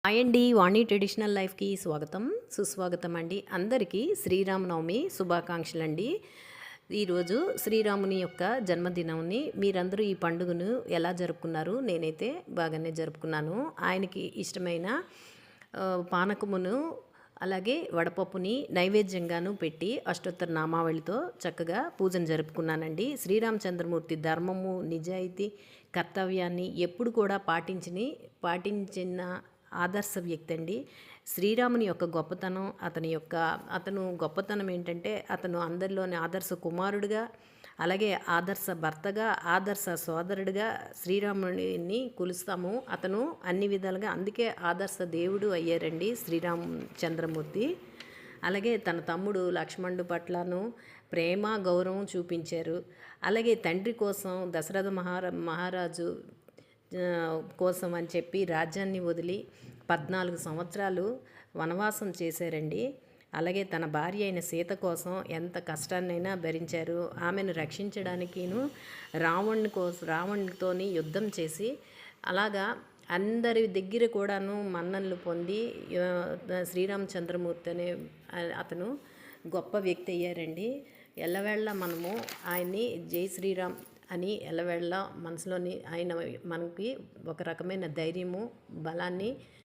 Hi అండి. వాణి traditional లైఫ్‌కి స్వాగతం, సుస్వాగతం అండి. అందరికీ శ్రీరామనవమి శుభాకాంక్షలండి. ఈరోజు శ్రీరాముని యొక్క జన్మదినంని మీరందరూ ఈ పండుగను ఎలా జరుపుకున్నారు? నేనైతే బాగానే జరుపుకున్నాను. ఆయనకి ఇష్టమైన పానకమును అలాగే వడపప్పుని నైవేద్యంగాను పెట్టి అష్టోత్తర నామావళితో చక్కగా పూజను జరుపుకున్నానండి. శ్రీరామచంద్రమూర్తి ధర్మము, నిజాయితీ, కర్తవ్యాన్ని ఎప్పుడు కూడా పాటించిన ఆదర్శ వ్యక్తి అండి. శ్రీరాముని యొక్క గొప్పతనం, అతను గొప్పతనం ఏంటంటే అతను అందరిలోని ఆదర్శ కుమారుడిగా, అలాగే ఆదర్శ భర్తగా, ఆదర్శ సోదరుడిగా శ్రీరాముడిని కొలుస్తాము. అతను అన్ని విధాలుగా అందుకే ఆదర్శ దేవుడు అయ్యారండి శ్రీరామచంద్రమూర్తి. అలాగే తన తమ్ముడు లక్ష్మణుడు పట్లను ప్రేమ, గౌరవం చూపించారు. అలాగే తండ్రి కోసం దశరథ మహారాజు కోసం అని చెప్పి రాజ్యాన్ని వదిలి 14 సంవత్సరాలు వనవాసం చేశారండి. అలాగే తన భార్య అయిన సీత కోసం ఎంత కష్టాన్నైనా భరించారు. ఆమెను రక్షించడానికిను రావణునితోని యుద్ధం చేసి అలాగా అందరి దగ్గర కూడాను మన్ననలు పొంది శ్రీరామచంద్రమూర్తి అనే అతను గొప్ప వ్యక్తి అయ్యారండి. ఎల్లవేళ మనము ఆయన్ని జై శ్రీరామ్ అని ఎల్లవేళ మనసులోని ఆయన మనకి ఒక రకమైన ధైర్యము, బలాన్ని